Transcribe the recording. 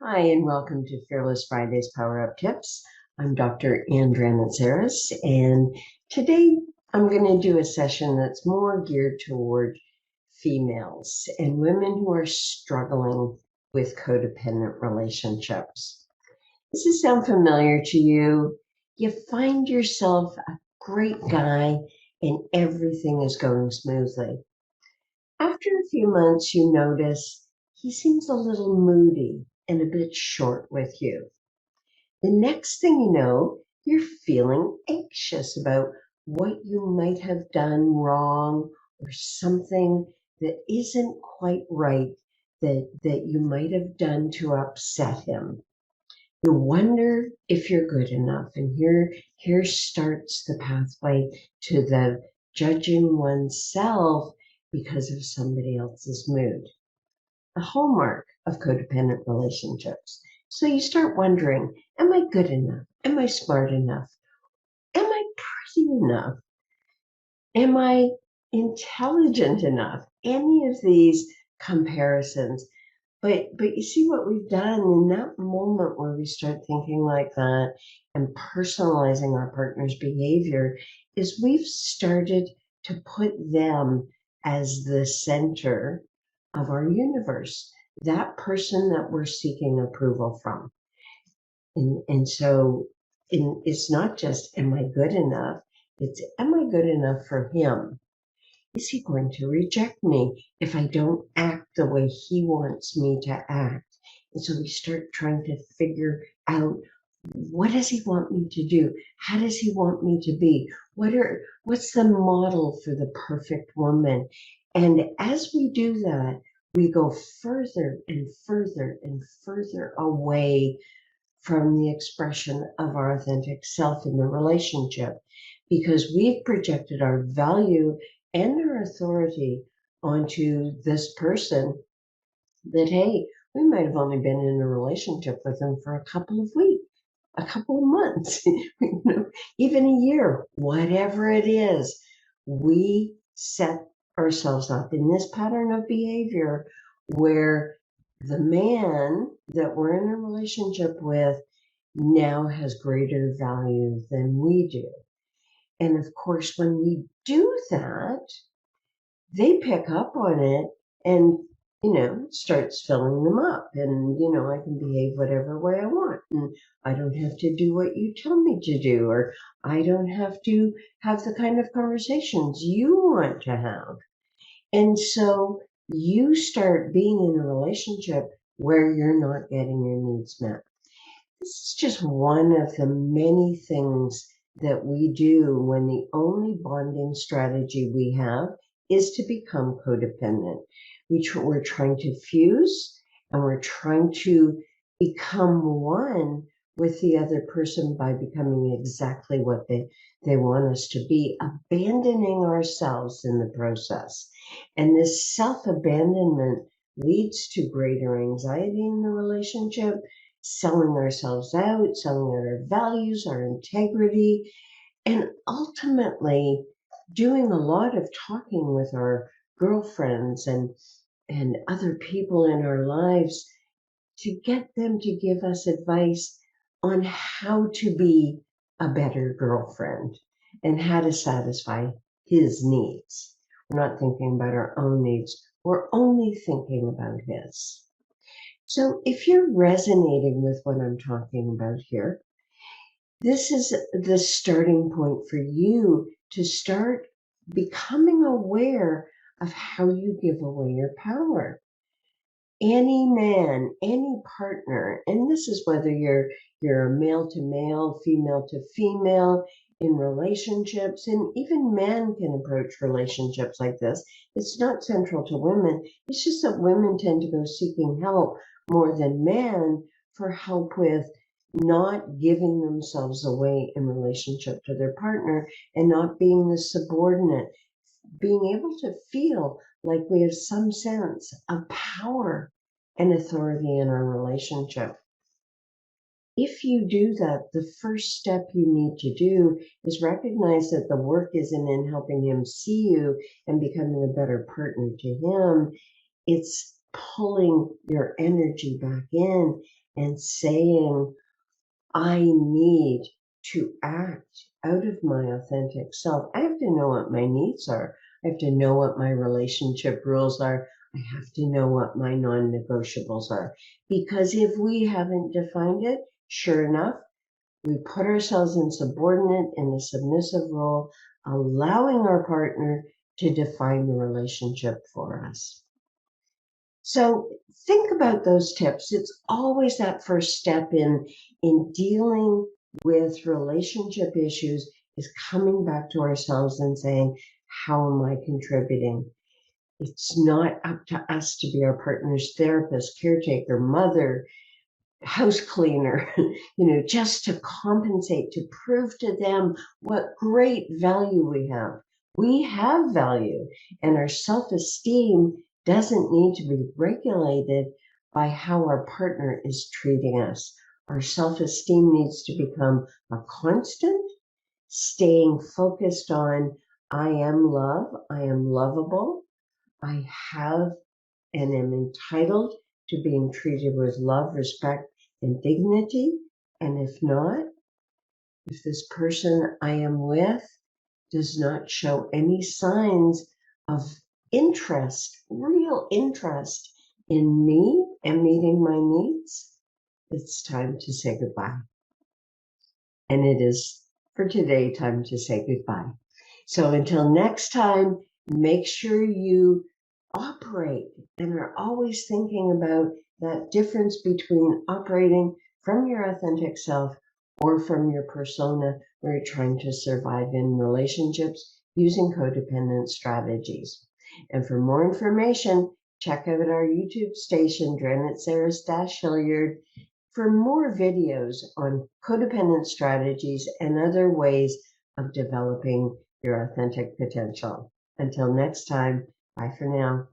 Hi, and welcome to Fearless Fridays Power Up Tips. I'm Dr. Dranitsaris, and today I'm going to do a session that's more geared toward females and women who are struggling with codependent relationships. Does this sound familiar to you? You find yourself a great guy and everything is going smoothly. After a few months, you notice he seems a little moody and a bit short with you. The next thing you know, you're feeling anxious about what you might have done wrong or something that isn't quite right that you might have done to upset him. You wonder if you're good enough, and here starts the pathway to the judging oneself because of somebody else's mood, the hallmark of codependent relationships. So you start wondering, am I good enough? Am I smart enough? Am I pretty enough? Am I intelligent enough? Any of these comparisons. But you see what we've done in that moment where we start thinking like that and personalizing our partner's behavior is we've started to put them as the center of our universe, that person that we're seeking approval from. And it's not just, am I good enough? It's, am I good enough for him? Is he going to reject me if I don't act the way he wants me to act? And so we start trying to figure out, what does he want me to do? How does he want me to be? What's the model for the perfect woman? And as we do that, we go further and further and further away from the expression of our authentic self in the relationship, because we've projected our value and our authority onto this person that, hey, we might have only been in a relationship with them for a couple of weeks, a couple of months, even a year, whatever it is. We set ourselves up in this pattern of behavior where the man that we're in a relationship with now has greater value than we do. And of course, when we do that, they pick up on it and, starts filling them up. And, I can behave whatever way I want. And I don't have to do what you tell me to do, or I don't have to have the kind of conversations you want to have. And so you start being in a relationship where you're not getting your needs met. This is just one of the many things that we do when the only bonding strategy we have is to become codependent. We're trying to fuse and we're trying to become one with the other person by becoming exactly what they want us to be, abandoning ourselves in the process. And this self-abandonment leads to greater anxiety in the relationship, selling ourselves out, selling out our values, our integrity, and ultimately doing a lot of talking with our girlfriends and other people in our lives to get them to give us advice on how to be a better girlfriend and how to satisfy his needs. We're not thinking about our own needs. We're only thinking about his. So if you're resonating with what I'm talking about here, this is the starting point for you to start becoming aware of how you give away your power. Any man, any partner, and this is whether you're a male to male, female to female in relationships, and even men can approach relationships like this. It's not central to women. It's just that women tend to go seeking help more than men for help with not giving themselves away in relationship to their partner and not being the subordinate, being able to feel like we have some sense of power and authority in our relationship. If you do that, the first step you need to do is recognize that the work isn't in helping him see you and becoming a better partner to him. It's pulling your energy back in and saying, I need to act out of my authentic self. I have to know what my needs are. I have to know what my relationship rules are. I have to know what my non-negotiables are. Because if we haven't defined it, sure enough, we put ourselves in a submissive role, allowing our partner to define the relationship for us. So think about those tips. It's always that first step in dealing with relationship issues is coming back to ourselves and saying, how am I contributing? It's not up to us to be our partner's therapist, caretaker, mother, house cleaner, just to compensate, to prove to them what great value we have. We have value, and our self-esteem doesn't need to be regulated by how our partner is treating us. Our self-esteem needs to become a constant, staying focused on, I am love, I am lovable, I have and am entitled to being treated with love, respect, and dignity. And if not, if this person I am with does not show any signs of interest, real interest in me and meeting my needs, it's time to say goodbye. And it is, for today, time to say goodbye. So until next time, make sure you operate and are always thinking about that difference between operating from your authentic self or from your persona where you're trying to survive in relationships using codependent strategies. And for more information, check out our YouTube station, Dranitsaris-Hilliard, for more videos on codependent strategies and other ways of developing your authentic potential. Until next time, bye for now.